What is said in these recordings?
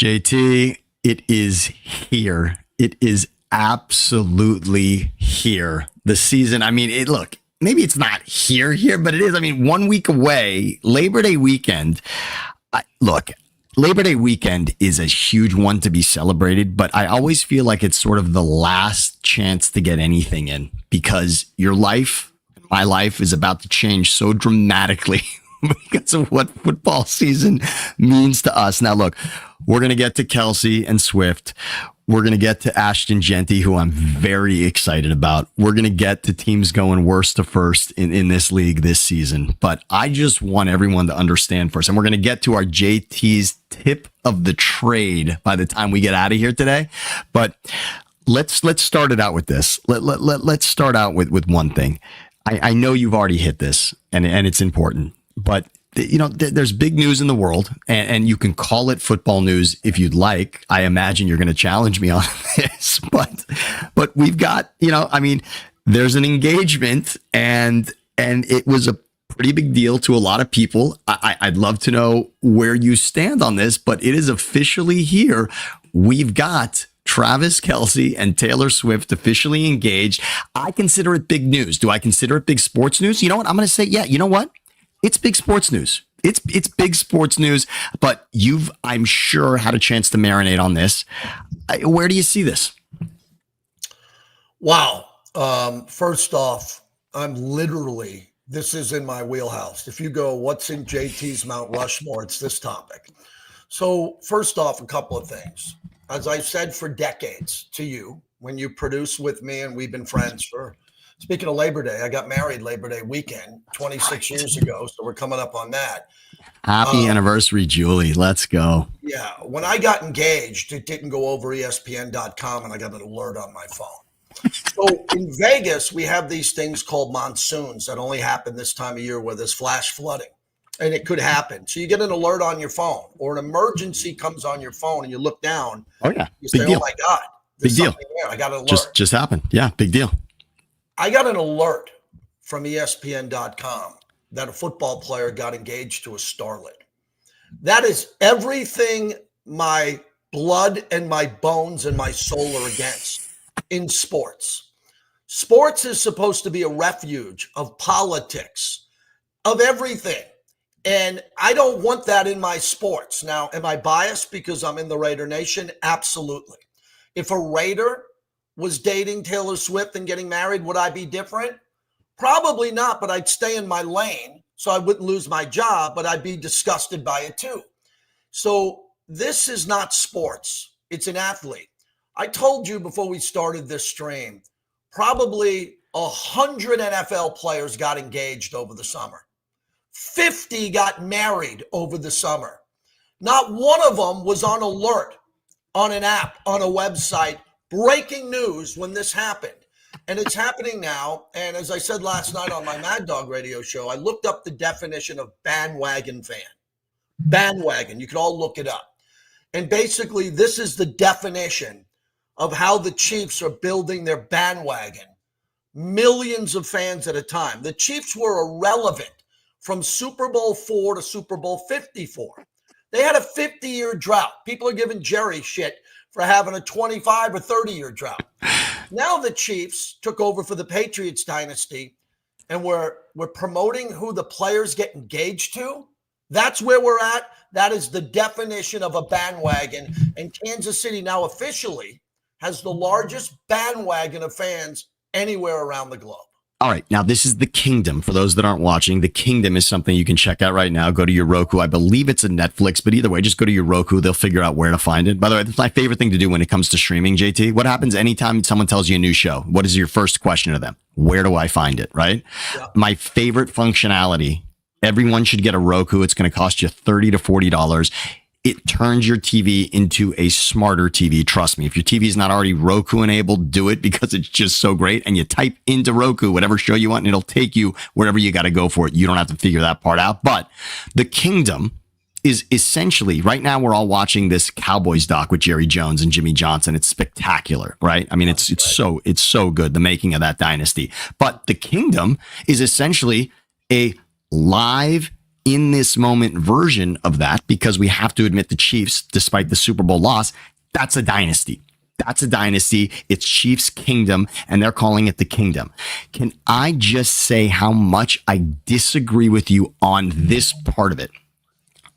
JT, it is here. It is absolutely here. The season, look, maybe it's not here, but it is. 1 week away, Labor Day weekend. Labor Day weekend is a huge one to be celebrated, but I always feel like it's sort of the last chance to get anything in because your life, my life is about to change so dramatically because of what football season means to us. Now, look, we're going to get to Kelce and Swift. We're going to get to Ashton Genty, who I'm very excited about. We're going to get to teams going worst to first in this league this season. But I just want everyone to understand first. And we're going to get to our JT's tip of the trade by the time we get out of here today. But let's start it out with this. Let's start out with one thing. I know you've already hit this, and it's important. But there's big news in the world, and you can call it football news if you'd like. I imagine you're going to challenge me on this, but we've got, there's an engagement, and it was a pretty big deal to a lot of people. I'd love to know where you stand on this, but it is officially here. We've got Travis Kelce and Taylor Swift officially engaged. I consider it big news. Do I consider it big sports news? You know what? I'm going to say, yeah, you know what? It's big sports news. It's big sports news, but you've, I'm sure, had a chance to marinate on this. Where do you see this? Wow. First off, this is in my wheelhouse. If you go, what's in JT's Mount Rushmore, it's this topic. So first off, a couple of things. As I've said for decades to you, when you produce with me, and we've been friends for, speaking of Labor Day, I got married Labor Day weekend 26 years ago. So we're coming up on that. Happy anniversary, Julie. Let's go. Yeah. When I got engaged, it didn't go over ESPN.com and I got an alert on my phone. So in Vegas, we have these things called monsoons that only happen this time of year where there's flash flooding. And it could happen. So you get an alert on your phone or an emergency comes on your phone and you look down. Oh, yeah. You say, deal. Oh, my God. Big deal. There. I got an alert. Just happened. Yeah, big deal. I got an alert from ESPN.com that a football player got engaged to a starlet. That is everything my blood and my bones and my soul are against in sports. Sports is supposed to be a refuge of politics, of everything. And I don't want that in my sports. Now, am I biased because I'm in the Raider Nation? Absolutely. If a Raider was dating Taylor Swift and getting married, would I be different? Probably not, but I'd stay in my lane so I wouldn't lose my job, but I'd be disgusted by it too. So this is not sports. It's an athlete. I told you before we started this stream, probably 100 NFL players got engaged over the summer. 50 got married over the summer. Not one of them was on alert on an app, on a website, breaking news when this happened. And it's happening now. And as I said last night on my Mad Dog radio show, I looked up the definition of bandwagon fan. Bandwagon. You can all look it up. And basically, this is the definition of how the Chiefs are building their bandwagon. Millions of fans at a time. The Chiefs were irrelevant from Super Bowl 4 to Super Bowl 54. They had a 50-year drought. People are giving Jerry shit for having a 25 or 30-year drought. Now the Chiefs took over for the Patriots dynasty, and we're promoting who the players get engaged to. That's where we're at. That is the definition of a bandwagon. And Kansas City now officially has the largest bandwagon of fans anywhere around the globe. All right. Now, this is The Kingdom. For those that aren't watching, The Kingdom is something you can check out right now. Go to your Roku. I believe it's a Netflix, but either way, just go to your Roku. They'll figure out where to find it. By the way, it's my favorite thing to do when it comes to streaming, JT. What happens anytime someone tells you a new show? What is your first question to them? Where do I find it? Right? Yeah. My favorite functionality. Everyone should get a Roku. It's going to cost you $30 to $40. It turns your TV into a smarter TV. Trust me, if your TV is not already Roku enabled, do it because it's just so great. And you type into Roku, whatever show you want, and it'll take you wherever you got to go for it. You don't have to figure that part out. But The Kingdom is essentially, right now we're all watching this Cowboys doc with Jerry Jones and Jimmy Johnson. It's spectacular, right? I mean, it's so good, the making of that dynasty. But The Kingdom is essentially a live in this moment version of that, because we have to admit the Chiefs, despite the Super Bowl loss, that's a dynasty. That's a dynasty. It's Chiefs Kingdom, and they're calling it the Kingdom. Can I just say how much I disagree with you on this part of it?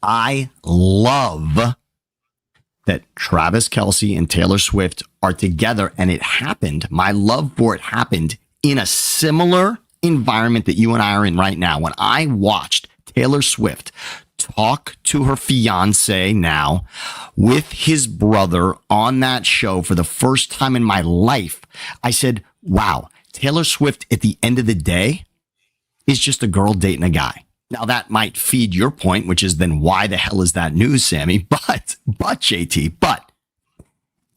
I love that Travis Kelce and Taylor Swift are together, and it happened. My love for it happened in a similar environment that you and I are in right now. When I watched Taylor Swift talk to her fiance now with his brother on that show for the first time in my life, I said, wow, Taylor Swift at the end of the day is just a girl dating a guy. Now that might feed your point, which is then why the hell is that news, Sammy? But JT,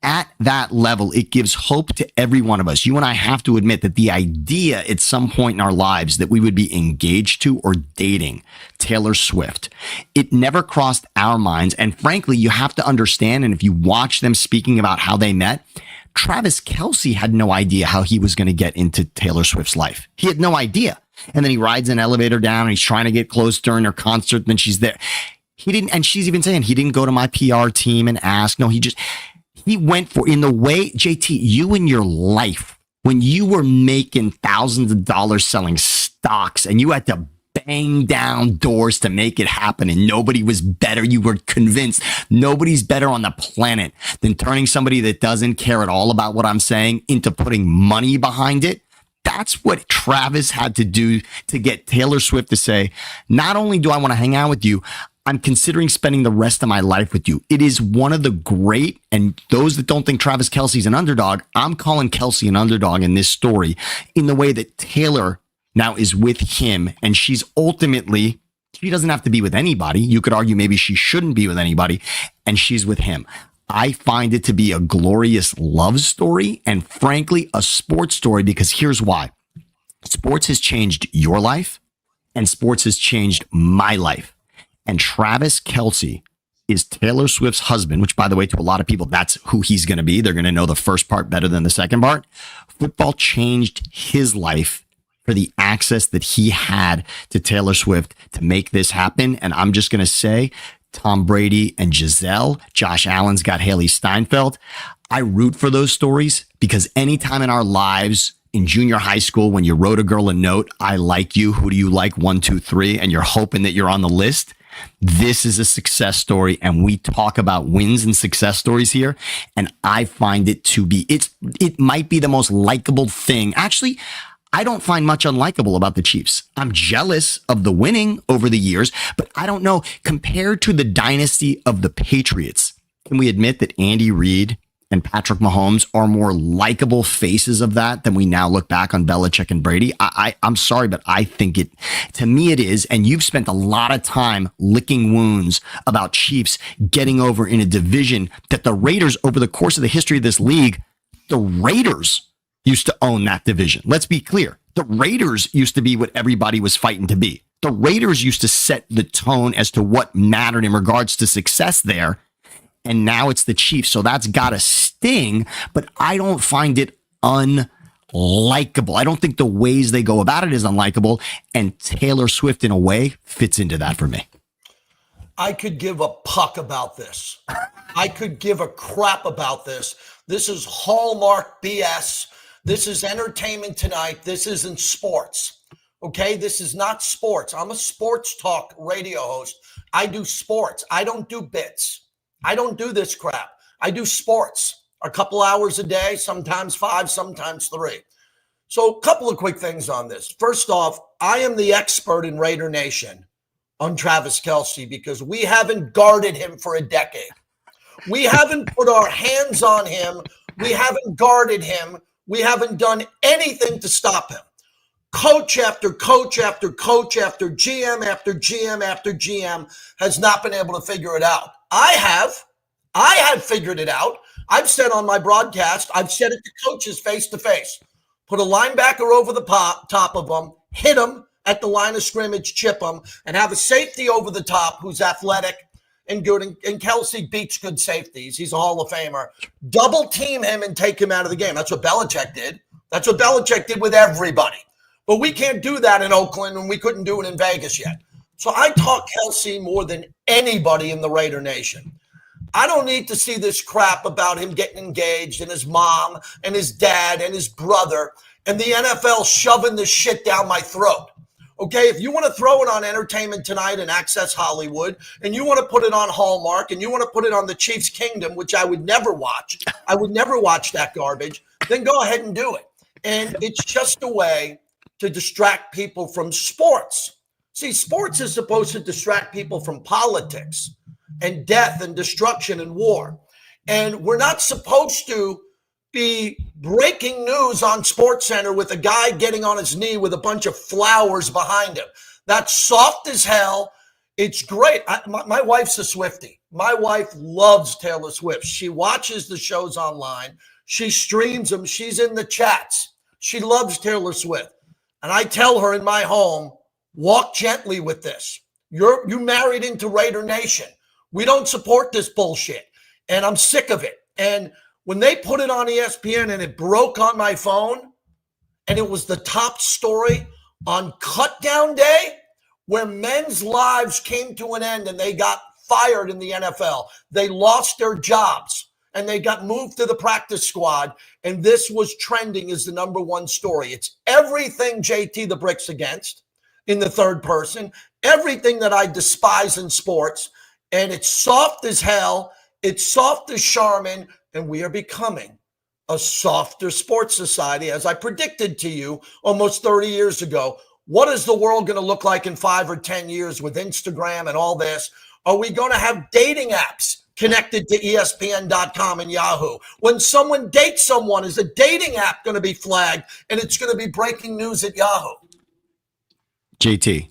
at that level, it gives hope to every one of us. You and I have to admit that the idea at some point in our lives that we would be engaged to or dating Taylor Swift, it never crossed our minds. And frankly, you have to understand, and if you watch them speaking about how they met, Travis Kelce had no idea how he was going to get into Taylor Swift's life. He had no idea. And then he rides an elevator down and he's trying to get close during her concert. And then she's there. He didn't, and she's even saying he didn't go to my PR team and ask. No, he went for, in the way, JT, you in your life, when you were making thousands of dollars selling stocks and you had to bang down doors to make it happen and nobody was better, you were convinced nobody's better on the planet than turning somebody that doesn't care at all about what I'm saying into putting money behind it. That's what Travis had to do to get Taylor Swift to say, not only do I want to hang out with you, I'm considering spending the rest of my life with you. It is one of the great, and those that don't think Travis Kelce's an underdog, I'm calling Kelce an underdog in this story in the way that Taylor now is with him. And she's ultimately, she doesn't have to be with anybody. You could argue maybe she shouldn't be with anybody, and she's with him. I find it to be a glorious love story and frankly, a sports story, because here's why. Sports has changed your life and sports has changed my life. And Travis Kelce is Taylor Swift's husband, which, by the way, to a lot of people, that's who he's going to be. They're going to know the first part better than the second part. Football changed his life for the access that he had to Taylor Swift to make this happen. And I'm just going to say, Tom Brady and Giselle, Josh Allen's got Haley Steinfeld. I root for those stories because anytime in our lives, in junior high school, when you wrote a girl a note, I like you, who do you like, 1, 2, 3, and you're hoping that you're on the list, this is a success story. And we talk about wins and success stories here. And I find it to be, it might be the most likable thing. Actually, I don't find much unlikable about the Chiefs. I'm jealous of the winning over the years, but I don't know, compared to the dynasty of the Patriots, can we admit that Andy Reid and Patrick Mahomes are more likable faces of that than we now look back on Belichick and Brady? I'm sorry, but I think it, to me it is. And you've spent a lot of time licking wounds about Chiefs getting over in a division that the Raiders, over the course of the history of this league, the Raiders used to own that division. Let's be clear. The Raiders used to be what everybody was fighting to be. The Raiders used to set the tone as to what mattered in regards to success there. And now it's the Chiefs. So that's got to sting, but I don't find it unlikable. I don't think the ways they go about it is unlikable. And Taylor Swift, in a way, fits into that for me. I could give a puck about this. I could give a crap about this. This is Hallmark BS. This is Entertainment Tonight. This isn't sports. Okay? This is not sports. I'm a sports talk radio host. I do sports. I don't do bits. I don't do this crap. I do sports a couple hours a day, sometimes 5, sometimes 3. So a couple of quick things on this. First off, I am the expert in Raider Nation on Travis Kelce because we haven't guarded him for a decade. We haven't put our hands on him. We haven't guarded him. We haven't done anything to stop him. Coach after coach after coach after GM after GM after GM has not been able to figure it out. I have figured it out. I've said on my broadcast, I've said it to coaches face to face. Put a linebacker over the top of them, hit him at the line of scrimmage, chip him, and have a safety over the top who's athletic and good. And Kelce beats good safeties. He's a Hall of Famer. Double team him and take him out of the game. That's what Belichick did. That's what Belichick did with everybody. But we can't do that in Oakland, and we couldn't do it in Vegas yet. So I talk Kelce more than anybody in the Raider Nation. I don't need to see this crap about him getting engaged and his mom and his dad and his brother and the NFL shoving this shit down my throat. Okay, if you want to throw it on Entertainment Tonight and Access Hollywood, and you want to put it on Hallmark, and you want to put it on the Chiefs Kingdom, which I would never watch, I would never watch that garbage, then go ahead and do it. And it's just a way to distract people from sports. See, sports is supposed to distract people from politics and death and destruction and war. And we're not supposed to be breaking news on SportsCenter with a guy getting on his knee with a bunch of flowers behind him. That's soft as hell. It's great. My wife's a Swiftie. My wife loves Taylor Swift. She watches the shows online. She streams them. She's in the chats. She loves Taylor Swift. And I tell her in my home, walk gently with this. You married into Raider Nation. We don't support this bullshit. And I'm sick of it. And when they put it on ESPN and it broke on my phone, and it was the top story on Cut Down Day, where men's lives came to an end and they got fired in the NFL. They lost their jobs and they got moved to the practice squad. And this was trending as the number one story. It's everything JT the Brick's against in the third person, everything that I despise in sports. And it's soft as hell. It's soft as Charmin. And we are becoming a softer sports society, as I predicted to you almost 30 years ago. What is the world going to look like in 5 or 10 years with Instagram and all this? Are we going to have dating apps connected to ESPN.com and Yahoo? When someone dates someone, is a dating app going to be flagged and it's going to be breaking news at Yahoo? JT,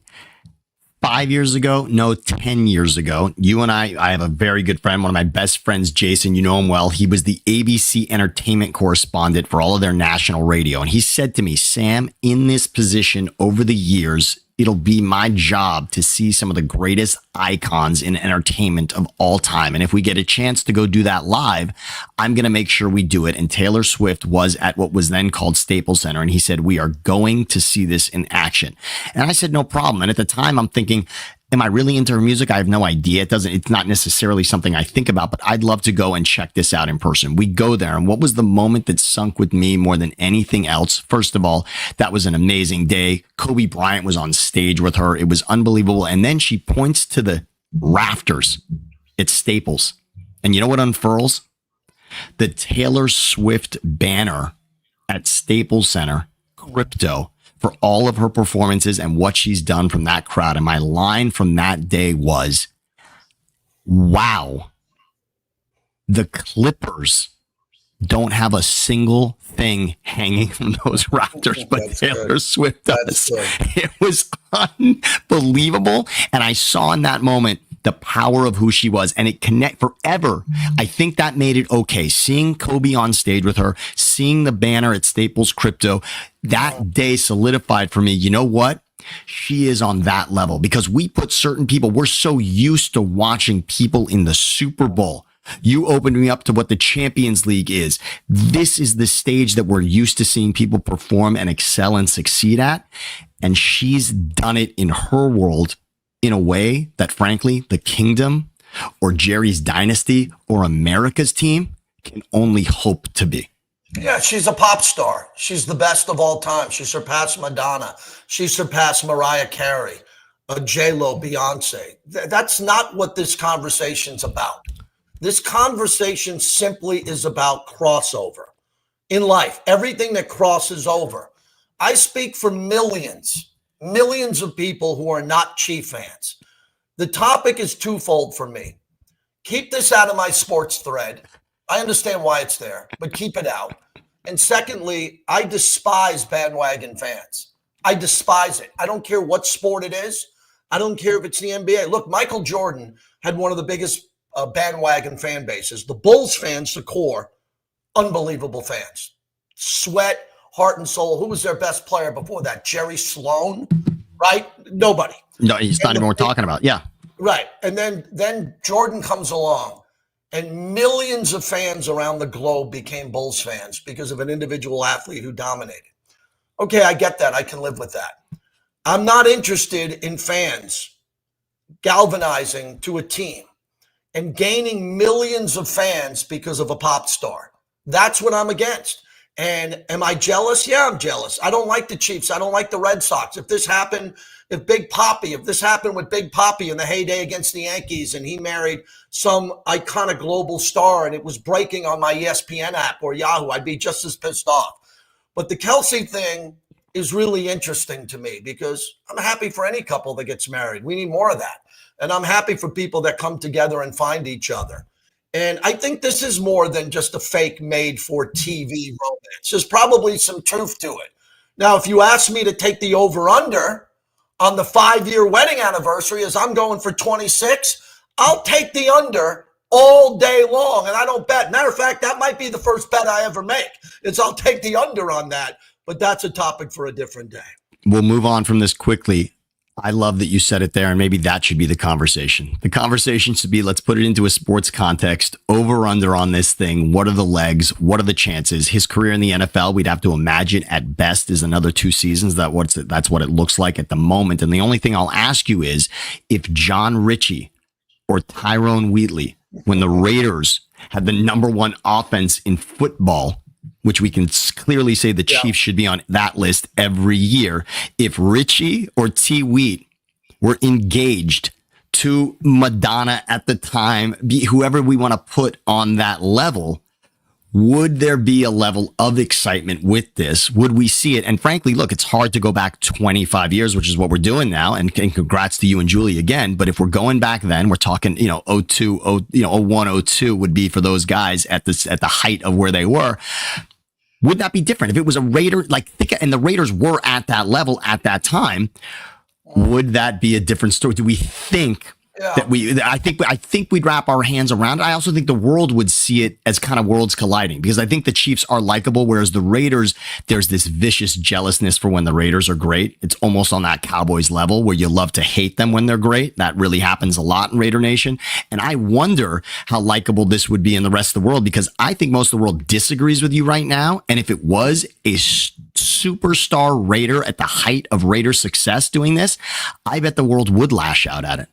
5 years ago, no, 10 years ago, you and I have a very good friend, one of my best friends, Jason, you know him well. He was the ABC entertainment correspondent for all of their national radio. And he said to me, Sam, in this position over the years, it'll be my job to see some of the greatest icons in entertainment of all time. And if we get a chance to go do that live, I'm going to make sure we do it. And Taylor Swift was at what was then called Staples Center. And he said, we are going to see this in action. And I said, no problem. And at the time I'm thinking, am I really into her music? I have no idea. It's not necessarily something I think about, but I'd love to go and check this out in person. We go there. And what was the moment that sunk with me more than anything else? First of all, that was an amazing day. Kobe Bryant was on stage with her. It was unbelievable. And then she points to the rafters at Staples. And you know what unfurls? The Taylor Swift banner at Staples Center, crypto, for all of her performances and what she's done from that crowd. And my line from that day was, wow, the Clippers don't have a single thing hanging from those rafters, but That's Taylor good. Swift does. That's It was unbelievable. And I saw in that moment the power of who she was, and it connect forever. I think that made it okay. Seeing Kobe on stage with her, seeing the banner at Staples Crypto, that day solidified for me. You know what? She is on that level because we put certain people, we're so used to watching people in the Super Bowl. You opened me up to what the Champions League is. This is the stage that we're used to seeing people perform and excel and succeed at. And she's done it in her world in a way that, frankly, the Kingdom or Jerry's Dynasty or America's team can only hope to be. Yeah, she's a pop star. She's the best of all time. She surpassed Madonna. She surpassed Mariah Carey, J-Lo, Beyonce. That's not what this conversation's about. This conversation simply is about crossover in life. Everything that crosses over. I speak for millions of people who are not Chief fans. The topic is twofold for me. Keep this out of my sports thread. I understand why it's there, but keep it out. And secondly, I despise bandwagon fans. I despise it. I don't care what sport it is. I don't care if it's the NBA. Look, Michael Jordan had one of the biggest bandwagon fan bases. The Bulls fans, the core, unbelievable fans. Sweat, heart and soul. Who was their best player before that? Jerry Sloan, right? Nobody. No, he's not even worth talking about. Yeah. Right. And then Jordan comes along and millions of fans around the globe became Bulls fans because of an individual athlete who dominated. Okay, I get that. I can live with that. I'm not interested in fans galvanizing to a team and gaining millions of fans because of a pop star. That's what I'm against. And am I jealous? Yeah, I'm jealous. I don't like the Chiefs. I don't like the Red Sox. If this happened with Big Papi in the heyday against the Yankees and he married some iconic global star and it was breaking on my ESPN app or Yahoo, I'd be just as pissed off. But the Kelce thing is really interesting to me because I'm happy for any couple that gets married. We need more of that. And I'm happy for people that come together and find each other. And I think this is more than just a fake made for TV romance. There's probably some truth to it. Now, if you ask me to take the over under on the 5-year wedding anniversary as I'm going for 26, I'll take the under all day long. And I don't bet. Matter of fact, that might be the first bet I ever make is I'll take the under on that. But that's a topic for a different day. We'll move on from this quickly. I love that you said it there, and maybe that should be the conversation. The conversation should be, let's put it into a sports context, over under on this thing. What are the legs? What are the chances? His career in the NFL, we'd have to imagine at best is another 2 seasons. That's what it looks like at the moment. And the only thing I'll ask you is if John Ritchie or Tyrone Wheatley, when the Raiders had the number 1 offense in football, which we can clearly say the Chiefs should be on that list every year. If Richie or T. Wheat were engaged to Madonna at the time, whoever we want to put on that level, would there be a level of excitement with this? Would we see it? And frankly, look, it's hard to go back 25 years, which is what we're doing now. And congrats to you and Julie again. But if we're going back then, we're talking, 01, 02 would be for those guys at the height of where they were. Would that be different? If it was a Raider, and the Raiders were at that level at that time, would that be a different story? Do we think that I think we'd wrap our hands around it. I also think the world would see it as kind of worlds colliding because I think the Chiefs are likable, whereas the Raiders, there's this vicious jealousness for when the Raiders are great. It's almost on that Cowboys level where you love to hate them when they're great. That really happens a lot in Raider Nation. And I wonder how likable this would be in the rest of the world because I think most of the world disagrees with you right now. And if it was a superstar Raider at the height of Raider success doing this, I bet the world would lash out at it.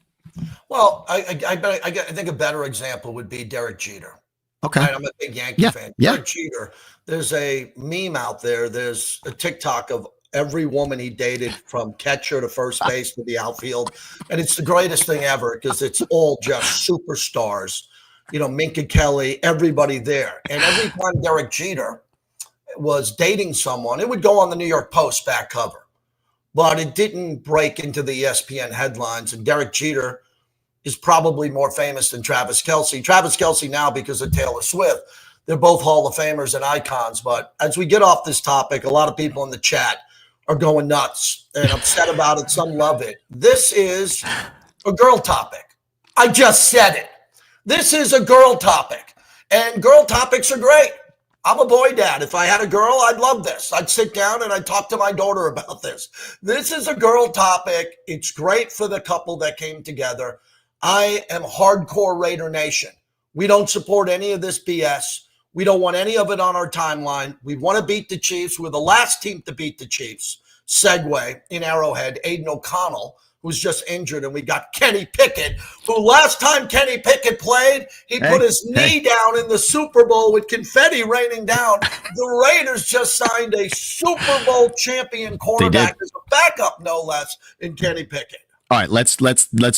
Well, I think a better example would be Derek Jeter. Okay. Right? I'm a big Yankee fan. Derek Jeter, there's a meme out there. There's a TikTok of every woman he dated from catcher to first base to the outfield. And it's the greatest thing ever because it's all just superstars. Minka Kelly, everybody there. And every time Derek Jeter was dating someone, it would go on the New York Post back cover. But it didn't break into the ESPN headlines. And Derek Jeter is probably more famous than Travis Kelce. Travis Kelce now because of Taylor Swift. They're both Hall of Famers and icons. But as we get off this topic, a lot of people in the chat are going nuts and upset about it. Some love it. This is a girl topic. I just said it. This is a girl topic. And girl topics are great. I'm a boy dad. If I had a girl, I'd love this. I'd sit down and I'd talk to my daughter about this. This is a girl topic. It's great for the couple that came together. I am hardcore Raider Nation. We don't support any of this BS. We don't want any of it on our timeline. We want to beat the Chiefs. We're the last team to beat the Chiefs. Segue in Arrowhead, Aiden O'Connell, who's just injured, and we got Kenny Pickett, who last time Kenny Pickett played, he put his knee down in the Super Bowl with confetti raining down. The Raiders just signed a Super Bowl champion quarterback as a backup, no less, in Kenny Pickett. All right, let's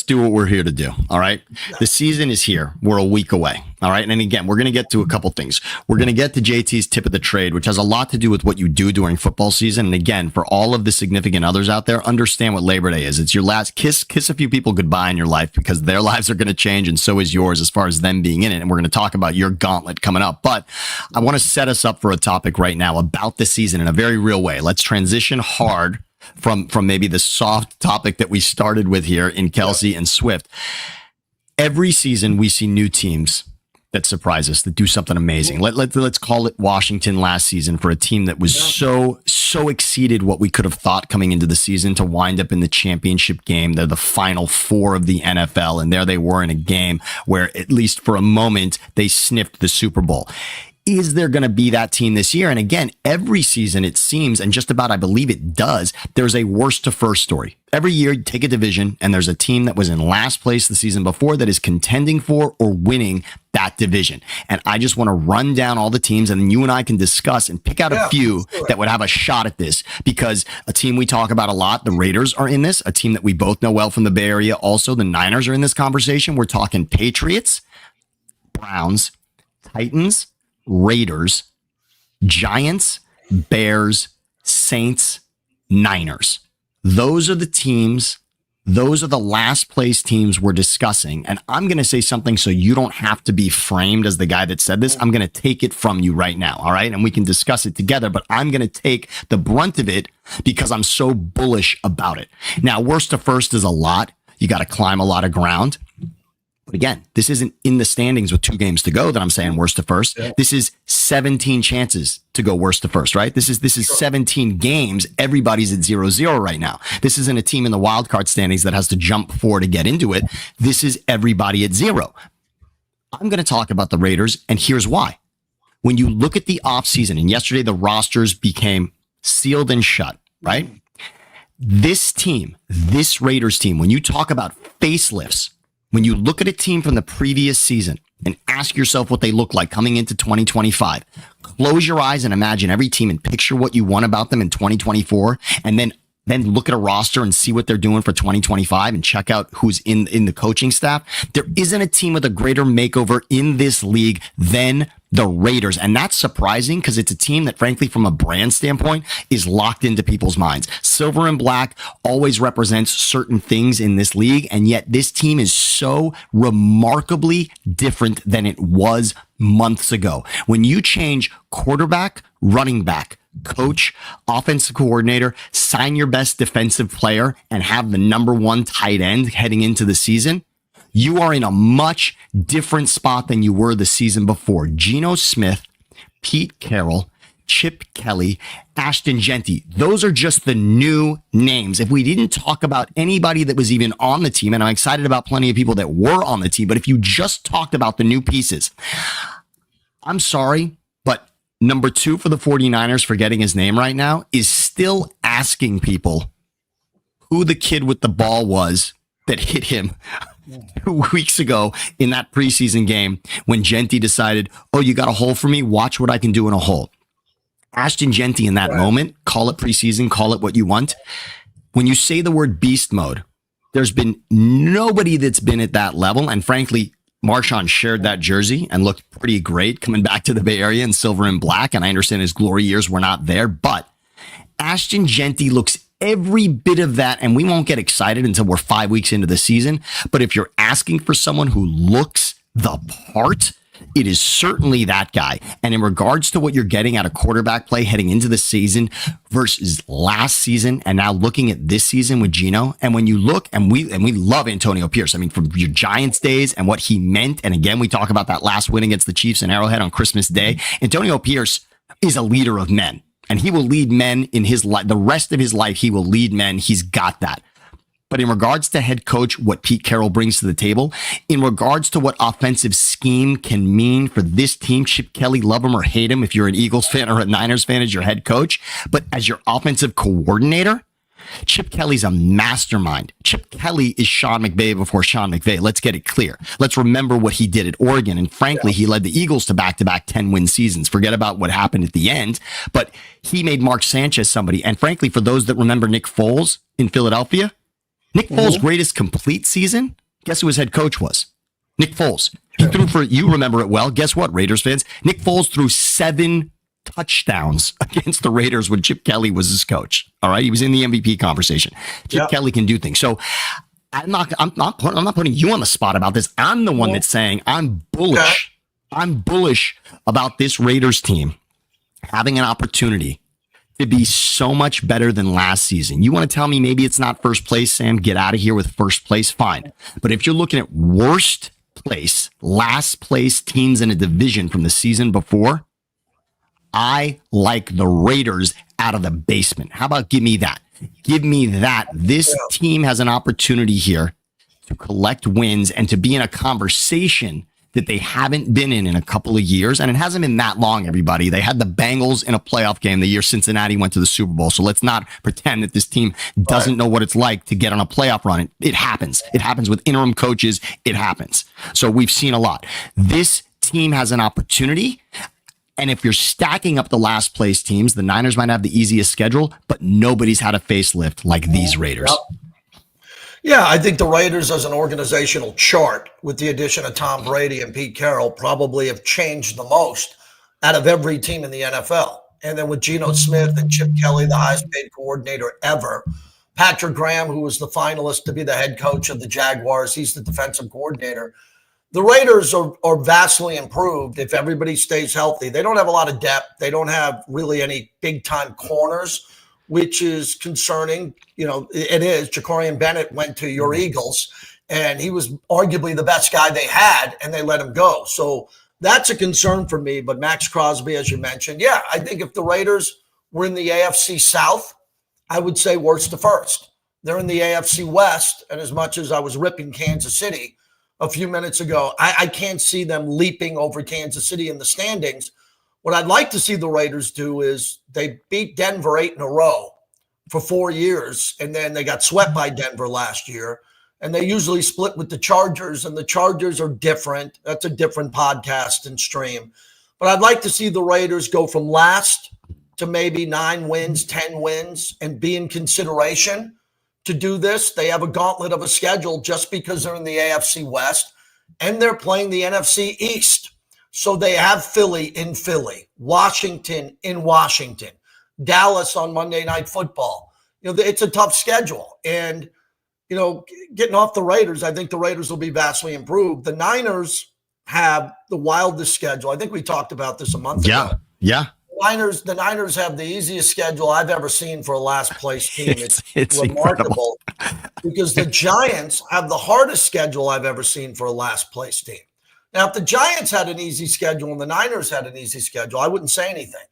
do what we're here to do. All right. The season is here. We're a week away. All right. And again, we're going to get to a couple things. We're going to get to JT's tip of the trade, which has a lot to do with what you do during football season. And again, for all of the significant others out there, understand what Labor Day is. It's your last kiss a few people goodbye in your life because their lives are going to change and so is yours as far as them being in it. And we're going to talk about your gauntlet coming up. But I want to set us up for a topic right now about the season in a very real way. Let's transition hard from maybe the soft topic that we started with here in Kelce and Swift. Every season we see new teams that surprise us, that do something amazing. Let's call it Washington last season for a team that was so exceeded what we could have thought coming into the season to wind up in the championship game. They're the Final Four of the NFL, and there they were in a game where, at least for a moment, they sniffed the Super Bowl. is there going to be that team this year? And again, every season it seems, and just about I believe it does, there's a worst to first story. Every year you take a division and there's a team that was in last place the season before that is contending for or winning that division. And I just want to run down all the teams, and then you and I can discuss and pick out a few that would have a shot at this, because a team we talk about a lot, the Raiders, are in this, a team that we both know well from the Bay Area. Also, the Niners are in this conversation. We're talking Patriots, Browns, Titans, Raiders, Giants, Bears, Saints, Niners. Those are the teams. Those are the last place teams we're discussing. And I'm going to say something so you don't have to be framed as the guy that said this. I'm going to take it from you right now. All right. And we can discuss it together, but I'm going to take the brunt of it because I'm so bullish about it. Now, worst to first is a lot. You got to climb a lot of ground. But again, this isn't in the standings with 2 games to go that I'm saying worst to first. Yeah. This is 17 chances to go worst to first, right? This is 17 games. Everybody's at 0-0 right now. This isn't a team in the wild card standings that has to jump 4 to get into it. This is everybody at 0. I'm going to talk about the Raiders, and here's why. When you look at the offseason, and yesterday the rosters became sealed and shut, right? This team, this Raiders team, when you talk about facelifts, when you look at a team from the previous season and ask yourself what they look like coming into 2025, close your eyes and imagine every team and picture what you want about them in 2024, and then look at a roster and see what they're doing for 2025 and check out who's in the coaching staff. There isn't a team with a greater makeover in this league than the Raiders. And that's surprising because it's a team that, frankly, from a brand standpoint, is locked into people's minds. Silver and black always represents certain things in this league. And yet this team is so remarkably different than it was months ago. When you change quarterback, running back, coach, offensive coordinator, sign your best defensive player, and have the number 1 tight end heading into the season, you are in a much different spot than you were the season before. Geno Smith, Pete Carroll, Chip Kelly, Ashton Jeanty. Those are just the new names. If we didn't talk about anybody that was even on the team, and I'm excited about plenty of people that were on the team, but if you just talked about the new pieces, I'm sorry, but number 2 for the 49ers, forgetting his name right now, is still asking people who the kid with the ball was that hit him 2 weeks ago in that preseason game when Jeanty decided, oh, you got a hole for me? Watch what I can do in a hole. Ashton Jeanty in that moment, call it preseason, call it what you want. When you say the word beast mode, there's been nobody that's been at that level. And frankly, Marshawn shared that jersey and looked pretty great coming back to the Bay Area in silver and black. And I understand his glory years were not there, but Ashton Jeanty looks every bit of that, and we won't get excited until we're 5 weeks into the season. But if you're asking for someone who looks the part, it is certainly that guy. And in regards to what you're getting out of quarterback play heading into the season versus last season, and now looking at this season with Geno, and when you look, and we love Antonio Pierce. I mean, from your Giants days and what he meant, and again, we talk about that last win against the Chiefs in Arrowhead on Christmas Day. Antonio Pierce is a leader of men. And he will lead men in his life. The rest of his life, he will lead men. He's got that. But in regards to head coach, what Pete Carroll brings to the table, in regards to what offensive scheme can mean for this team, Chip Kelly, love him or hate him, if you're an Eagles fan or a Niners fan as your head coach, but as your offensive coordinator, Chip Kelly's a mastermind. Chip Kelly is Sean McVay before Sean McVay. Let's get it clear. Let's remember what he did at Oregon. And frankly, he led the Eagles to back-to-back 10-win seasons. Forget about what happened at the end. But he made Mark Sanchez somebody. And frankly, for those that remember Nick Foles in Philadelphia, Nick Foles' greatest complete season, guess who his head coach was? Nick Foles. He threw for, you remember it well. Guess what, Raiders fans? Nick Foles threw 7 touchdowns against the Raiders when Chip Kelly was his coach. All right. He was in the MVP conversation. Chip Kelly can do things. So I'm not putting you on the spot about this. I'm the one that's saying I'm bullish. I'm bullish about this Raiders team having an opportunity to be so much better than last season. You want to tell me maybe it's not first place, Sam? Get out of here with first place. Fine. But if you're looking at worst place, last place teams in a division from the season before, I like the Raiders out of the basement. How about give me that? Give me that. This team has an opportunity here to collect wins and to be in a conversation that they haven't been in a couple of years. And it hasn't been that long, everybody. They had the Bengals in a playoff game the year Cincinnati went to the Super Bowl. So let's not pretend that this team doesn't know what it's like to get on a playoff run. It happens. It happens with interim coaches. It happens. So we've seen a lot. This team has an opportunity. And if you're stacking up the last place teams, the Niners might have the easiest schedule, but nobody's had a facelift like these Raiders. Yeah, I think the Raiders as an organizational chart with the addition of Tom Brady and Pete Carroll probably have changed the most out of every team in the NFL. And then with Geno Smith and Chip Kelly, the highest paid coordinator ever, Patrick Graham, who was the finalist to be the head coach of the Jaguars, he's the defensive coordinator. The Raiders are vastly improved if everybody stays healthy. They don't have a lot of depth. They don't have really any big-time corners, which is concerning. You know, it is. Jacorian Bennett went to your Eagles, and he was arguably the best guy they had, and they let him go. So that's a concern for me. But Max Crosby, as you mentioned, yeah, I think if the Raiders were in the AFC South, I would say worst to first. They're in the AFC West, and as much as I was ripping Kansas City a few minutes ago, I can't see them leaping over Kansas City in the standings. What I'd like to see the Raiders do is they beat Denver 8 in a row for 4 years, and then they got swept by Denver last year, and they usually split with the Chargers, and the Chargers are different. That's a different podcast and stream. But I'd like to see the Raiders go from last to maybe 9 wins, 10 wins, and be in consideration to do this. They have a gauntlet of a schedule just because they're in the AFC West and they're playing the NFC East. So they have Philly in Philly, Washington in Washington, Dallas on Monday Night Football. You know, it's a tough schedule. And, you know, getting off the Raiders, I think the Raiders will be vastly improved. The Niners have the wildest schedule. I think we talked about this a month ago. Yeah. The Niners have the easiest schedule I've ever seen for a last place team. It's remarkable because the Giants have the hardest schedule I've ever seen for a last place team. Now, if the Giants had an easy schedule and the Niners had an easy schedule, I wouldn't say anything.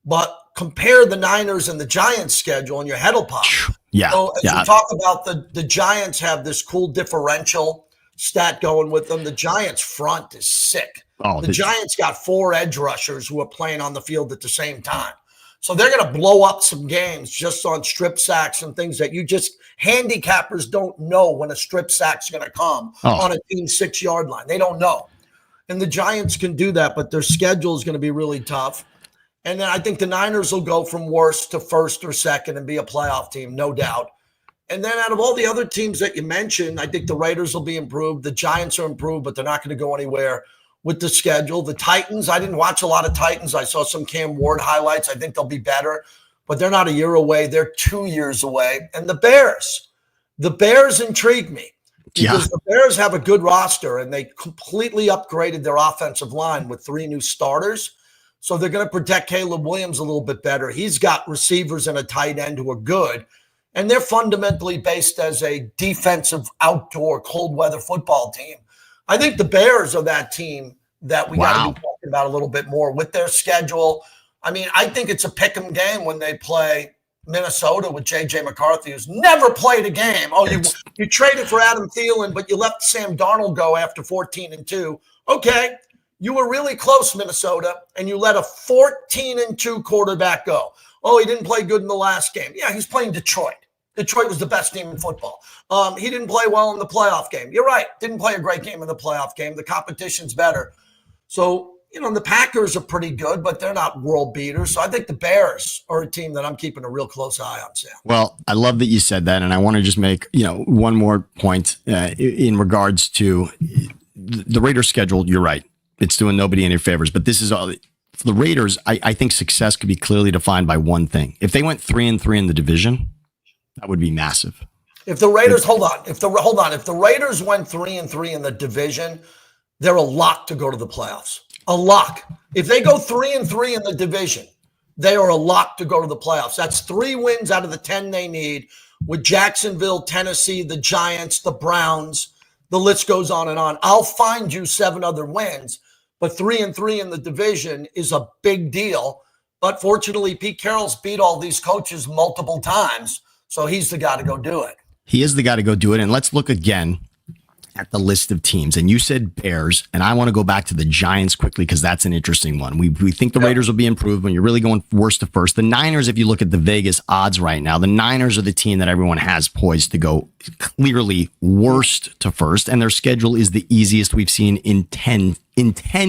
But compare the Niners and the Giants schedule and your head will pop. Yeah. So as you talk about the Giants have this cool differential stat going with them. The Giants front is sick. The Giants got 4 edge rushers who are playing on the field at the same time. So they're going to blow up some games just on strip sacks and things that you just handicappers don't know when a strip sack's going to come on a team 6-yard line. They don't know. And the Giants can do that, but their schedule is going to be really tough. And then I think the Niners will go from worst to first or second and be a playoff team, no doubt. And then out of all the other teams that you mentioned, I think the Raiders will be improved. The Giants are improved, but they're not going to go anywhere with the schedule. The Titans, I didn't watch a lot of Titans. I saw some Cam Ward highlights. I think they'll be better, but they're not a year away. They're 2 years away. And the Bears intrigue me because the Bears have a good roster and they completely upgraded their offensive line with 3 new starters. So they're going to protect Caleb Williams a little bit better. He's got receivers and a tight end who are good. And they're fundamentally based as a defensive, outdoor, cold weather football team. I think the Bears are that team that we got to be talking about a little bit more with their schedule. I mean, I think it's a pick'em game when they play Minnesota with J.J. McCarthy, who's never played a game. Oh, you traded for Adam Thielen, but you left Sam Darnold go after 14-2. Okay, you were really close, Minnesota, and you let a 14-2 quarterback go. Oh, he didn't play good in the last game. Yeah, he's playing Detroit. Detroit was the best team in football. He didn't play well in the playoff game. You're right. Didn't play a great game in the playoff game. The competition's better. So, you know, the Packers are pretty good, but they're not world beaters. So I think the Bears are a team that I'm keeping a real close eye on, Sam. Well, I love that you said that. And I want to just make, one more point in regards to the Raiders schedule. You're right. It's doing nobody any favors, but this is all for the Raiders. I think success could be clearly defined by one thing. If they went 3-3 in the division, that would be massive. If the Raiders, if the Raiders went 3-3 in the division, they're a lock to go to the playoffs. A lock. If they go 3-3 in the division, they are a lock to go to the playoffs. That's 3 wins out of the 10 they need with Jacksonville, Tennessee, the Giants, the Browns. The list goes on and on. I'll find you 7 other wins, but 3-3 in the division is a big deal. But fortunately, Pete Carroll's beat all these coaches multiple times. So he's the guy to go do it. He is the guy to go do it. And let's look again at the list of teams, and you said Bears, and I want to go back to the Giants quickly because that's an interesting one. We think the Raiders will be improved when you're really going worst to first. The Niners, if you look at the Vegas odds right now, the Niners are the team that everyone has poised to go clearly worst to first, and their schedule is the easiest we've seen in 10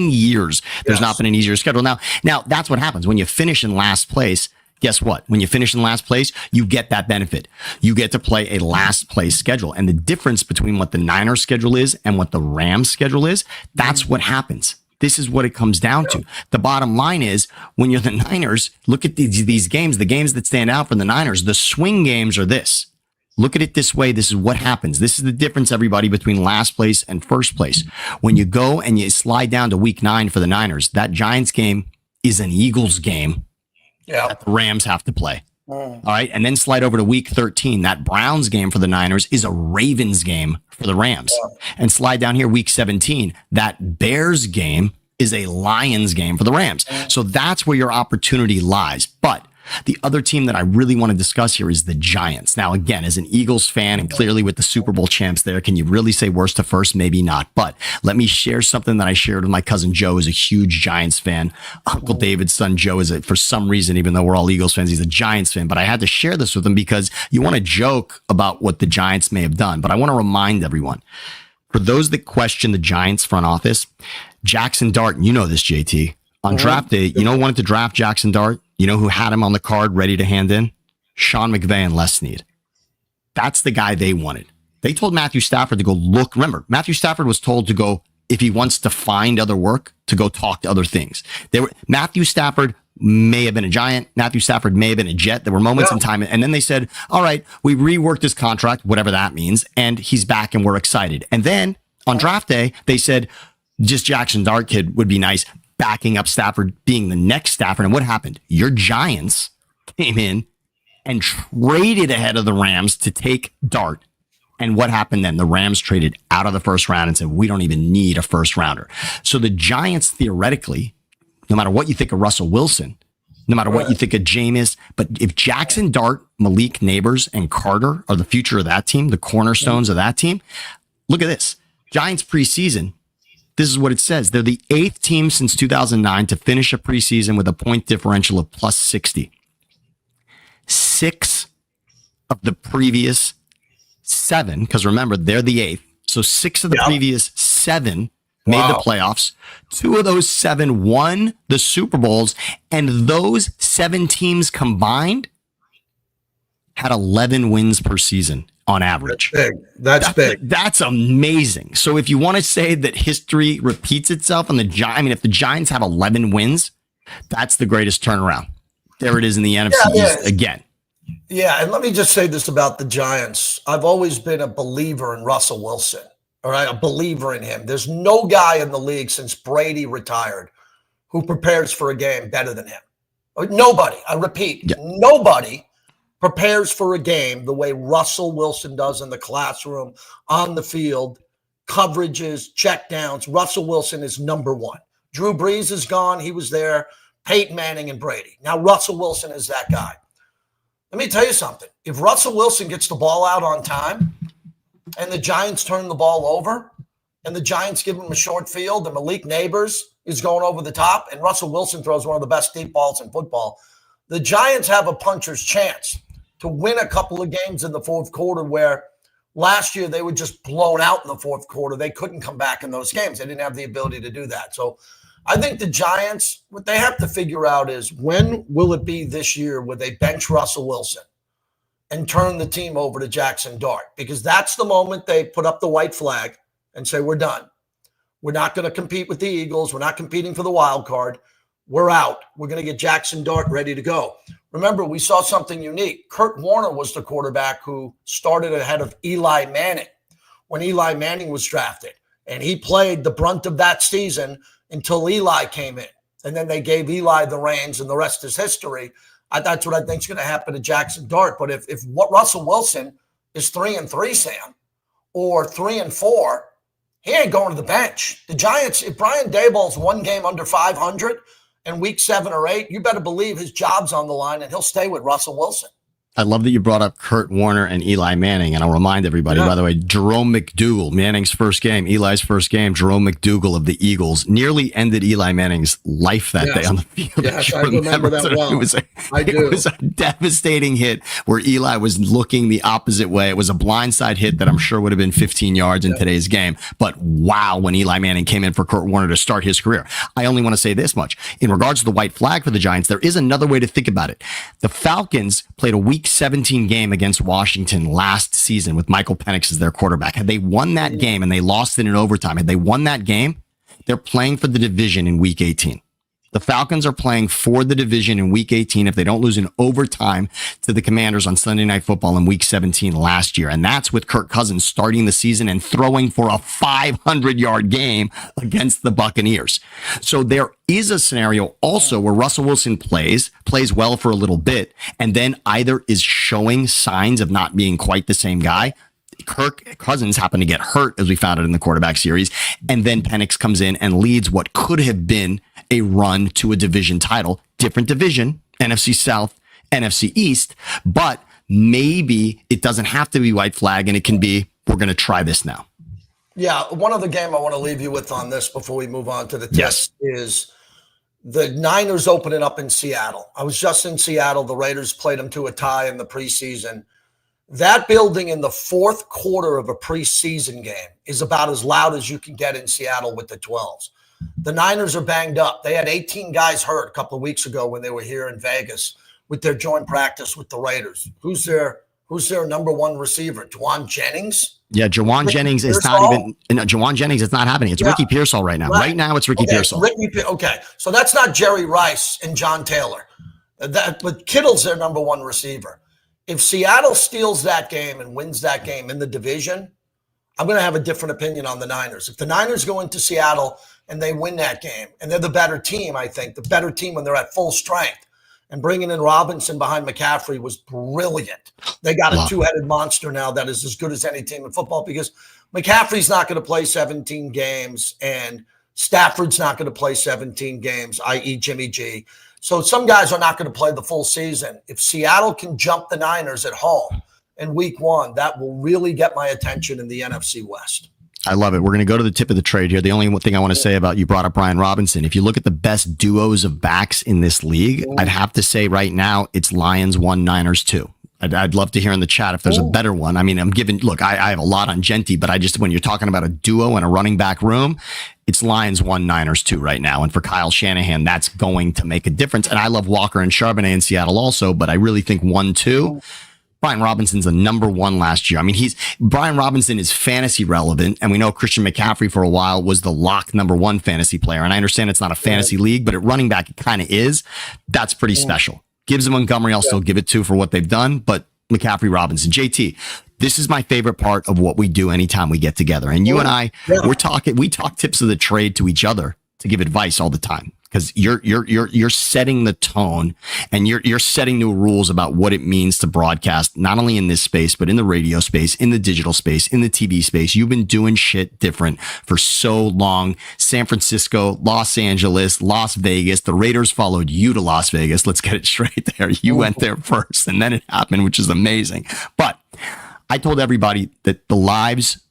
years. There's not been an easier schedule. Now that's what happens when you finish in last place. Guess what? When you finish in last place, you get that benefit. You get to play a last place schedule. And the difference between what the Niners schedule is and what the Rams schedule is, that's what happens. This is what it comes down to. The bottom line is when you're the Niners, look at these games, the games that stand out for the Niners, the swing games are this. Look at it this way. This is what happens. This is the difference, everybody, between last place and first place. When you go and you slide down to week 9 for the Niners, that Giants game is an Eagles game. That the Rams have to play. All right. And then slide over to week 13. That Browns game for the Niners is a Ravens game for the Rams. And slide down here, week 17. That Bears game is a Lions game for the Rams. So that's where your opportunity lies. But the other team that I really want to discuss here is the Giants. Now, again, as an Eagles fan and clearly with the Super Bowl champs there, can you really say worst to first? Maybe not. But let me share something that I shared with my cousin Joe, who's a huge Giants fan. Uncle David's son Joe is, for some reason, even though we're all Eagles fans, he's a Giants fan. But I had to share this with him because you want to joke about what the Giants may have done. But I want to remind everyone, for those that question the Giants front office, Jackson Dart, and you know this, JT, on draft day, you know who wanted to draft Jackson Dart? You know who had him on the card ready to hand in? Sean McVay and Les Snead. That's the guy they wanted. They told Matthew Stafford to go look. Remember, Matthew Stafford was told to go, if he wants to find other work, to go talk to other things. Matthew Stafford may have been a Giant. Matthew Stafford may have been a Jet. There were moments in time. And then they said, all right, we reworked his contract, whatever that means. And he's back and we're excited. And then on draft day, they said, just Jackson Dart kid would be nice, backing up Stafford, being the next Stafford. And what happened? Your Giants came in and traded ahead of the Rams to take Dart. And what happened then? The Rams traded out of the first round and said, we don't even need a first rounder. So the Giants, theoretically, no matter what you think of Russell Wilson, no matter what you think of Jameis, but if Jackson Dart, Malik Neighbors, and Carter are the future of that team, the cornerstones of that team, look at this. Giants preseason, this is what it says. They're the 8th team since 2009 to finish a preseason with a point differential of plus 60. 6 of the previous 7, because remember, they're the 8th. So 6 of the previous 7 made the playoffs. 2 of those 7 won the Super Bowls. And those 7 teams combined had 11 wins per season on average. That's big. That's amazing. So if you want to say that history repeats itself on the Giants, I mean, if the Giants have 11 wins, that's the greatest turnaround. There it is in the NFC East again. Yeah, and let me just say this about the Giants. I've always been a believer in Russell Wilson, all right? A believer in him. There's no guy in the league since Brady retired who prepares for a game better than him. Nobody, I repeat, nobody prepares for a game the way Russell Wilson does in the classroom, on the field, coverages, checkdowns. Russell Wilson is number one. Drew Brees is gone. He was there. Peyton Manning and Brady. Now Russell Wilson is that guy. Let me tell you something. If Russell Wilson gets the ball out on time and the Giants turn the ball over and the Giants give him a short field and Malik Neighbors is going over the top and Russell Wilson throws one of the best deep balls in football, the Giants have a puncher's chance to win a couple of games in the fourth quarter where last year they were just blown out in the fourth quarter. They couldn't come back in those games. They didn't have the ability to do that. So I think the Giants, what they have to figure out is when will it be this year where they bench Russell Wilson and turn the team over to Jackson Dart? Because that's the moment they put up the white flag and say, we're done. We're not going to compete with the Eagles. We're not competing for the wild card. We're out. We're going to get Jackson Dart ready to go. Remember, we saw something unique. Kurt Warner was the quarterback who started ahead of Eli Manning when Eli Manning was drafted. And he played the brunt of that season until Eli came in. And then they gave Eli the reins, and the rest is history. That's what I think is going to happen to Jackson Dart. But if what Russell Wilson is 3-3, Sam, or 3-4, he ain't going to the bench. The Giants, if Brian Daboll's one game under 500 in week 7 or 8, you better believe his job's on the line and he'll stay with Russell Wilson. I love that you brought up Kurt Warner and Eli Manning. And I'll remind everybody, by the way, Jerome McDougal, Manning's first game, Eli's first game, Jerome McDougal of the Eagles nearly ended Eli Manning's life that day on the field. Yes, I remember that well. It was a devastating hit where Eli was looking the opposite way. It was a blindside hit that I'm sure would have been 15 yards in today's game. But wow, when Eli Manning came in for Kurt Warner to start his career. I only want to say this much. In regards to the white flag for the Giants, there is another way to think about it. The Falcons played a Week 17 game against Washington last season with Michael Penix as their quarterback. Had they won that game and they lost it in overtime, had they won that game, they're playing for the division in Week 18. The Falcons are playing for the division in Week 18 if they don't lose in overtime to the Commanders on Sunday Night Football in Week 17 last year. And that's with Kirk Cousins starting the season and throwing for a 500-yard game against the Buccaneers. So there is a scenario also where Russell Wilson plays well for a little bit, and then either is showing signs of not being quite the same guy. Kirk Cousins happened to get hurt, as we found out in the quarterback series, and then Penix comes in and leads what could have been a run to a division title. Different division, NFC South, NFC East, but maybe it doesn't have to be white flag, and it can be, we're going to try this now. Yeah, one other game I want to leave you with on this before we move on to the test is the Niners opening up in Seattle. I was just in Seattle. The Raiders played them to a tie in the preseason. That building in the fourth quarter of a preseason game is about as loud as you can get in Seattle with the 12s. The Niners are banged up. They had 18 guys hurt a couple of weeks ago when they were here in Vegas with their joint practice with the Raiders. Who's their number one receiver? Juwan Jennings? Yeah, Juwan Jennings is not even. No, Juwan Jennings is not happening. It's Ricky Pearsall right now. Right now, it's Ricky Pearsall. Okay, so that's not Jerry Rice and John Taylor. But Kittle's their number one receiver. If Seattle steals that game and wins that game in the division, I'm going to have a different opinion on the Niners. If the Niners go into Seattle and they win that game, and they're the better team, I think, the better team when they're at full strength, and bringing in Robinson behind McCaffrey was brilliant. They got a two-headed monster now that is as good as any team in football because McCaffrey's not going to play 17 games and Stafford's not going to play 17 games, i.e. Jimmy G. So some guys are not going to play the full season. If Seattle can jump the Niners at home in week one, that will really get my attention in the NFC West. I love it. We're going to go to the tip of the trade here. The only thing I want to say about, you brought up Brian Robinson. If you look at the best duos of backs in this league, I'd have to say right now it's Lions 1, Niners 2. I'd love to hear in the chat if there's a better one. I mean, I have a lot on Genty, but when you're talking about a duo and a running back room, it's Lions 1, Niners 2 right now. And for Kyle Shanahan, that's going to make a difference. And I love Walker and Charbonnet in Seattle also, but I really think 1, 2. Brian Robinson's a number 1 last year. I mean, Brian Robinson is fantasy relevant, and we know Christian McCaffrey for a while was the lock number 1 fantasy player. And I understand it's not a fantasy league, but at running back, it kind of is. That's pretty special. Gibbs and Montgomery, I'll still give it to for what they've done, but McCaffrey, Robinson, JT, this is my favorite part of what we do anytime we get together. And you and I, we talk tips of the trade to each other to give advice all the time. Because you're setting the tone and you're setting new rules about what it means to broadcast, not only in this space, but in the radio space, in the digital space, in the TV space. You've been doing shit different for so long. San Francisco, Los Angeles, Las Vegas. The Raiders followed you to Las Vegas. Let's get it straight there. You went there first and then it happened, which is amazing. But I told everybody that the lives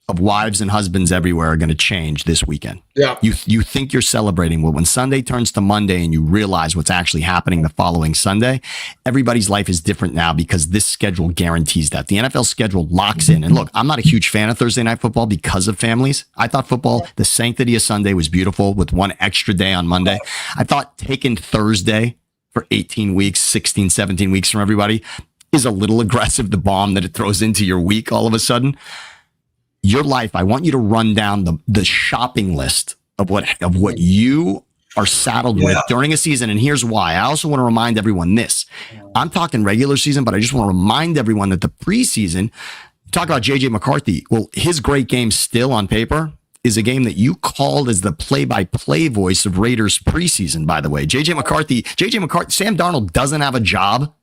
of wives and husbands everywhere are going to change this weekend. Yeah. You think you're celebrating, well, when Sunday turns to Monday and you realize what's actually happening the following Sunday, everybody's life is different now because this schedule guarantees that. The NFL schedule locks in. And look, I'm not a huge fan of Thursday Night Football because of families. I thought football, the sanctity of Sunday was beautiful with one extra day on Monday. I thought taking Thursday for 18 weeks, 16, 17 weeks from everybody is a little aggressive, the bomb that it throws into your week all of a sudden. Your life, I want you to run down the shopping list of what you are saddled with during a season. And here's why. I also want to remind everyone this. I'm talking regular season, but I just want to remind everyone that the preseason, talk about JJ McCarthy. Well, his great game still on paper is a game that you called as the play-by-play voice of Raiders preseason, by the way. JJ McCarthy, Sam Darnold doesn't have a job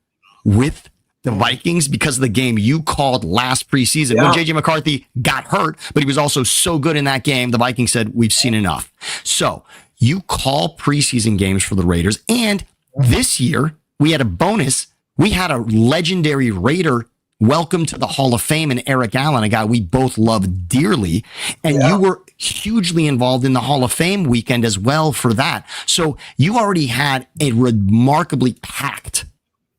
with the Vikings because of the game you called last preseason when JJ McCarthy got hurt, but he was also so good in that game. The Vikings said, we've seen enough. So you call preseason games for the Raiders. And this year we had a bonus We had a legendary Raider welcome to the Hall of Fame and Eric Allen, a guy we both love dearly. And you were hugely involved in the Hall of Fame weekend as well for that. So you already had a remarkably packed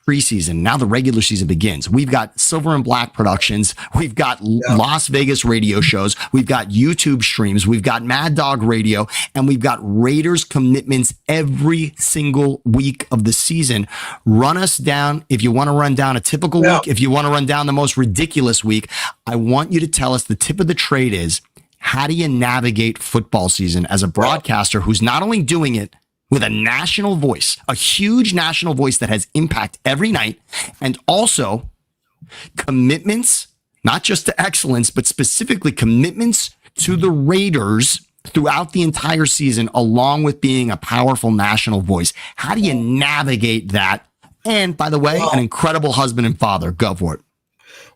preseason. Now the regular season begins. We've got Silver and Black Productions. We've got Las Vegas radio shows. We've got YouTube streams. We've got Mad Dog Radio, and we've got Raiders commitments every single week of the season. Run us down. If you want to run down a typical week, if you want to run down the most ridiculous week, I want you to tell us the tip of the trade is, how do you navigate football season as a broadcaster who's not only doing it with a national voice, a huge national voice that has impact every night, and also commitments, not just to excellence, but specifically commitments to the Raiders throughout the entire season, along with being a powerful national voice? How do you navigate that? And by the way, an incredible husband and father. Go for it.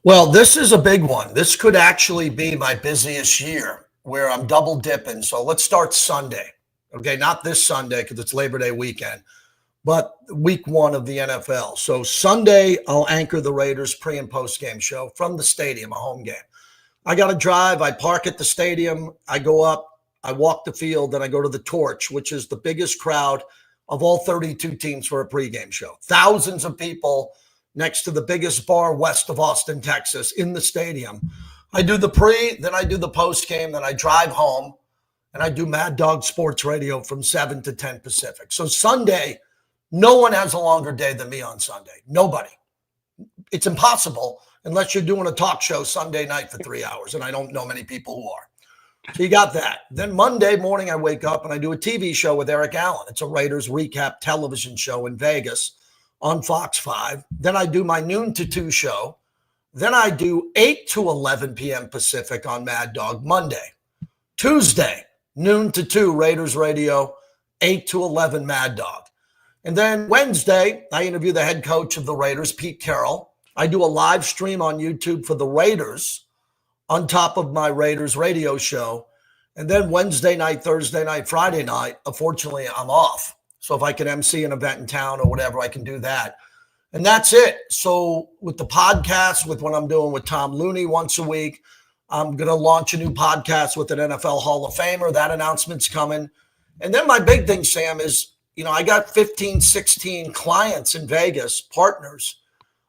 Well, this is a big one. This could actually be my busiest year where I'm double dipping. So let's start Sunday. Okay, not this Sunday because it's Labor Day weekend, but week one of the NFL. So Sunday, I'll anchor the Raiders pre- and post-game show from the stadium, a home game. I got to drive. I park at the stadium. I go up. I walk the field. Then I go to the Torch, which is the biggest crowd of all 32 teams for a pregame show. Thousands of people next to the biggest bar west of Austin, Texas, in the stadium. I do the pre, then I do the post-game, then I drive home. And I do Mad Dog Sports Radio from 7 to 10 Pacific. So Sunday, no one has a longer day than me on Sunday. Nobody. It's impossible unless you're doing a talk show Sunday night for 3 hours. And I don't know many people who are. So you got that. Then Monday morning, I wake up and I do a TV show with Eric Allen. It's a Raiders recap television show in Vegas on Fox 5. Then I do my noon to 2 show. Then I do 8 to 11 p.m. Pacific on Mad Dog Monday. Tuesday, noon to 2, Raiders Radio, 8 to 11, Mad Dog. And then Wednesday, I interview the head coach of the Raiders, Pete Carroll. I do a live stream on YouTube for the Raiders on top of my Raiders radio show. And then Wednesday night, Thursday night, Friday night, unfortunately, I'm off. So if I can MC an event in town or whatever, I can do that. And that's it. So with the podcast, with what I'm doing with Tom Looney once a week, I'm going to launch a new podcast with an NFL Hall of Famer. That announcement's coming. And then my big thing, Sam, is, I got 15, 16 clients in Vegas, partners,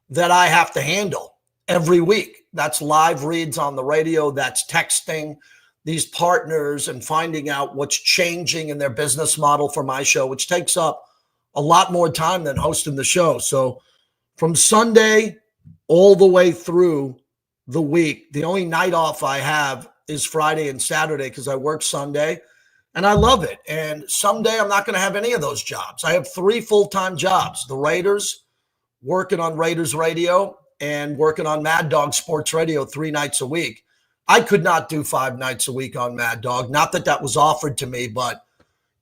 that I have to handle every week. That's live reads on the radio. That's texting these partners and finding out what's changing in their business model for my show, which takes up a lot more time than hosting the show. So from Sunday all the way through the week, the only night off I have is Friday and Saturday because I work Sunday, and I love it. And someday I'm not going to have any of those jobs. I have 3 full-time jobs: the Raiders, working on Raiders Radio, and working on Mad Dog Sports Radio 3 nights a week. I could not do 5 nights a week on Mad Dog. Not that that was offered to me, but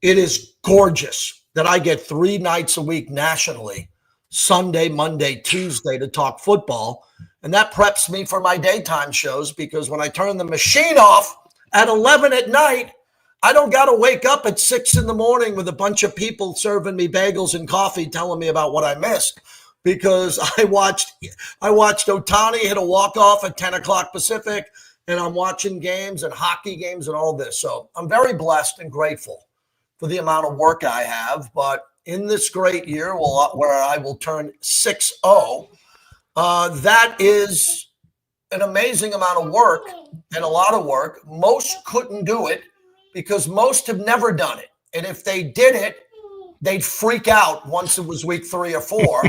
it is gorgeous that I get 3 nights a week nationally, Sunday, Monday, Tuesday, to talk football. And that preps me for my daytime shows, because when I turn the machine off at 11 at night, I don't got to wake up at 6 in the morning with a bunch of people serving me bagels and coffee telling me about what I missed, because I watched Ohtani hit a walk-off at 10 o'clock Pacific, and I'm watching games and hockey games and all this. So I'm very blessed and grateful for the amount of work I have. But in this great year where I will turn 6-0, that is an amazing amount of work and a lot of work. Most couldn't do it because most have never done it. And if they did it, they'd freak out once it was week 3 or 4.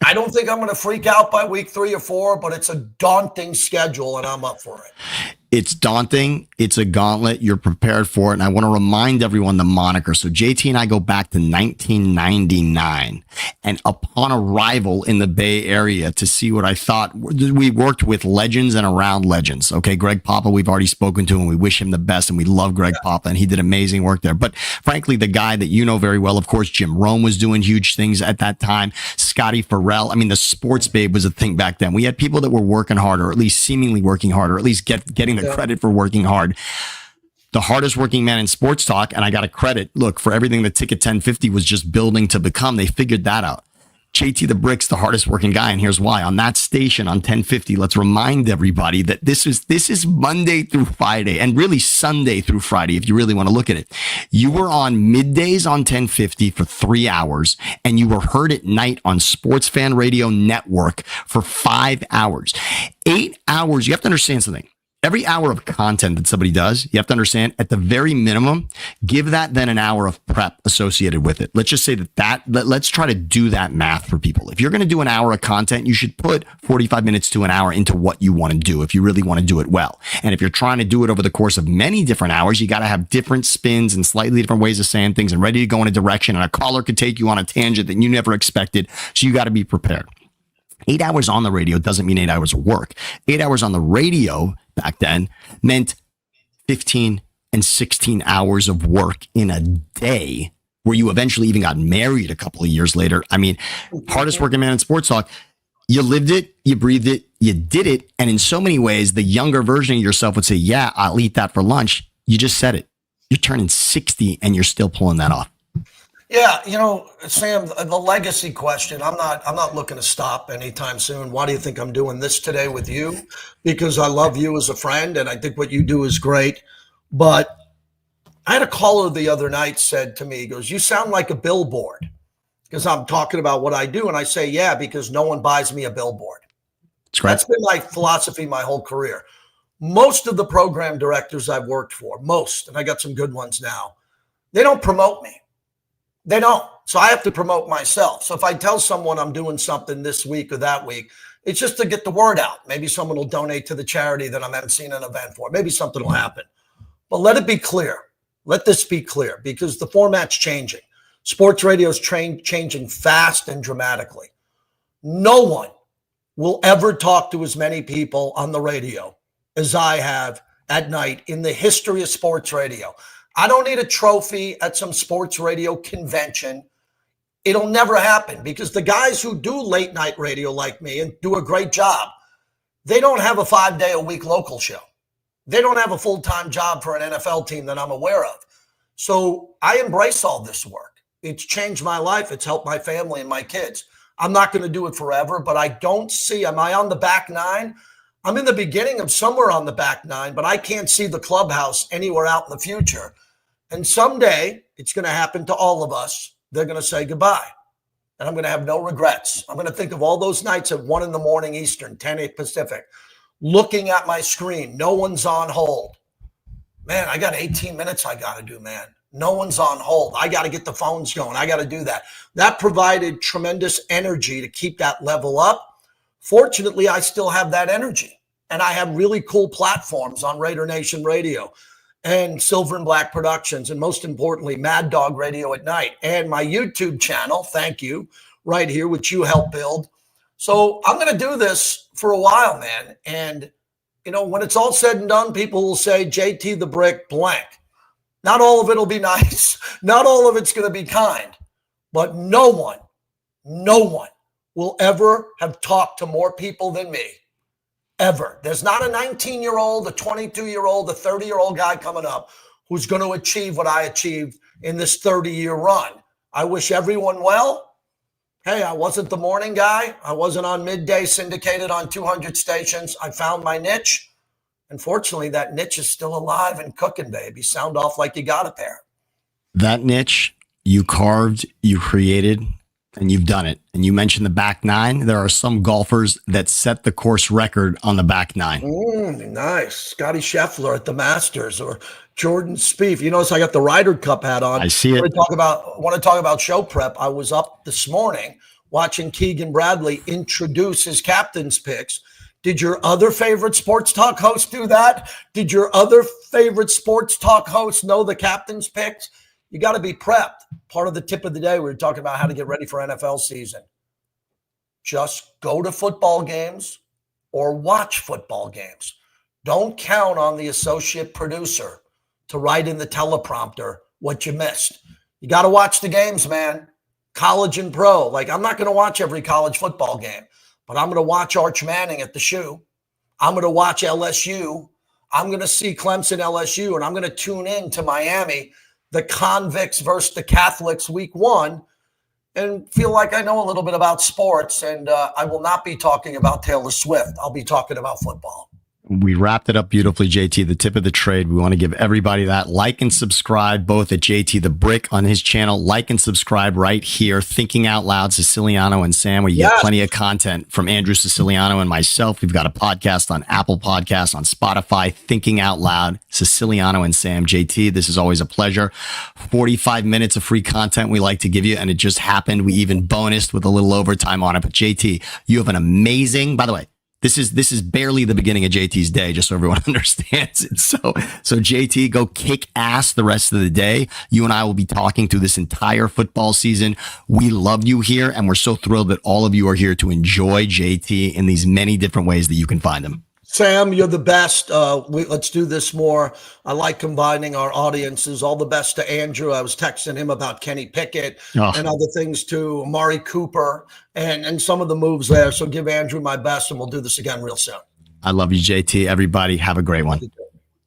I don't think I'm going to freak out by week 3 or 4, but it's a daunting schedule and I'm up for it. It's daunting. It's a gauntlet. You're prepared for it. And I want to remind everyone the moniker. So JT and I go back to 1999, and upon arrival in the Bay Area to see what I thought, we worked with legends and around legends. Okay. Greg Papa, we've already spoken to, and we wish him the best. And we love Greg Papa, and he did amazing work there. But frankly, the guy that you know very well, of course, Jim Rome was doing huge things at that time. Scotty Farrell. I mean, the sports babe was a thing back then. We had people that were working hard, or at least seemingly working hard, or at least getting the credit for working hard. The hardest working man in sports talk, and I got to credit, look, for everything that Ticket 1050 was just building to become. They figured that out. JT the Brick's the hardest working guy, and here's why. On that station on 1050, let's remind everybody that this is Monday through Friday, and really Sunday through Friday, if you really want to look at it. You were on middays on 1050 for 3 hours, and you were heard at night on Sports Fan Radio Network for 5 hours. 8 hours. You have to understand something. Every hour of content that somebody does, you have to understand, at the very minimum, give that then an hour of prep associated with it. Let's just say let's try to do that math for people. If you're going to do an hour of content, you should put 45 minutes to an hour into what you want to do if you really want to do it well. And if you're trying to do it over the course of many different hours, you got to have different spins and slightly different ways of saying things and ready to go in a direction. And a caller could take you on a tangent that you never expected. So you got to be prepared. 8 hours on the radio doesn't mean 8 hours of work. 8 hours on the radio back then meant 15 and 16 hours of work in a day, where you eventually even got married a couple of years later. I mean, hardest working man in sports talk. You lived it, you breathed it, you did it. And in so many ways, the younger version of yourself would say, yeah, I'll eat that for lunch. You just said it. You're turning 60 and you're still pulling that off. Yeah, Sam, the legacy question, I'm not looking to stop anytime soon. Why do you think I'm doing this today with you? Because I love you as a friend, and I think what you do is great. But I had a caller the other night said to me, he goes, you sound like a billboard, because I'm talking about what I do. And I say, yeah, because no one buys me a billboard. That's been my philosophy my whole career. Most of the program directors I've worked for, and I got some good ones now, they don't promote me. They don't. So I have to promote myself. So if I tell someone I'm doing something this week or that week, it's just to get the word out. Maybe someone will donate to the charity that I'm emceeing an event for. Maybe something will happen. But let it be clear. Let this be clear, because the format's changing. Sports radio is changing fast and dramatically. No one will ever talk to as many people on the radio as I have at night in the history of sports radio. I don't need a trophy at some sports radio convention. It'll never happen, because the guys who do late night radio like me and do a great job, they don't have a 5-day-a-week local show. They don't have a full-time job for an NFL team that I'm aware of. So I embrace all this work. It's changed my life. It's helped my family and my kids. I'm not going to do it forever, but I don't see, am I on the back nine? I'm in the beginning of somewhere on the back nine, but I can't see the clubhouse anywhere out in the future. And someday it's going to happen to all of us. They're going to say goodbye. And I'm going to have no regrets. I'm going to think of all those nights at 1 a.m. Eastern, 10 a.m. Pacific, looking at my screen. No one's on hold. Man, I got 18 minutes I got to do, man. No one's on hold. I got to get the phones going. I got to do that. That provided tremendous energy to keep that level up. Fortunately, I still have that energy. And I have really cool platforms on Raider Nation Radio and Silver and Black Productions, and most importantly, Mad Dog Radio at night, and my YouTube channel, thank you, right here, which you helped build. So I'm going to do this for a while, man. And, when it's all said and done, people will say, JT the Brick blank. Not all of it will be nice. Not all of it's going to be kind. But no one will ever have talked to more people than me. Ever. There's not a 19-year-old, a 22-year-old, a 30-year-old guy coming up who's going to achieve what I achieved in this 30-year run. I wish everyone well. Hey, I wasn't the morning guy. I wasn't on midday syndicated on 200 stations. I found my niche. And fortunately, that niche is still alive and cooking, baby. Sound off like you got a pair. That niche you carved, you created, and you've done it. And you mentioned the back nine. There are some golfers that set the course record on the back nine. Nice. Scotty Scheffler at the Masters, or Jordan Spieth. You notice I got the Ryder Cup hat on. I see it. Want to talk about show prep. I was up this morning watching Keegan Bradley introduce his captain's picks. Did your other favorite sports talk host do that? Did your other favorite sports talk host know the captain's picks? You got to be prepped. Part of the tip of the day, we were talking about how to get ready for NFL season. Just go to football games or watch football games. Don't count on the associate producer to write in the teleprompter what you missed. You got to watch the games, man. College and pro. Like, I'm not going to watch every college football game, but I'm going to watch Arch Manning at the shoe. I'm going to watch LSU. I'm going to see Clemson LSU, and I'm going to tune in to Miami, the Convicts versus the Catholics week 1. and feel like I know a little bit about sports. And I will not be talking about Taylor Swift. I'll be talking about football. We wrapped it up beautifully, JT. The tip of the trade. We want to give everybody that. Like and subscribe both at JT the Brick on his channel. Like and subscribe right here. Thinking Out Loud, Siciliano and Sam, where you get plenty of content from Andrew Siciliano and myself. We've got a podcast on Apple Podcasts, on Spotify. Thinking Out Loud, Siciliano and Sam. JT, this is always a pleasure. 45 minutes of free content we like to give you, and it just happened. We even bonused with a little overtime on it. But JT, you have an amazing, by the way, This is barely the beginning of JT's day, just so everyone understands it. So JT, go kick ass the rest of the day. You and I will be talking through this entire football season. We love you here, and we're so thrilled that all of you are here to enjoy JT in these many different ways that you can find him. Sam, you're the best. Let's do this more. I like combining our audiences. All the best to Andrew. I was texting him about Kenny Pickett and other things too, Amari Cooper and some of the moves there. So give Andrew my best, and we'll do this again real soon. I love you, JT. Everybody, have a great one.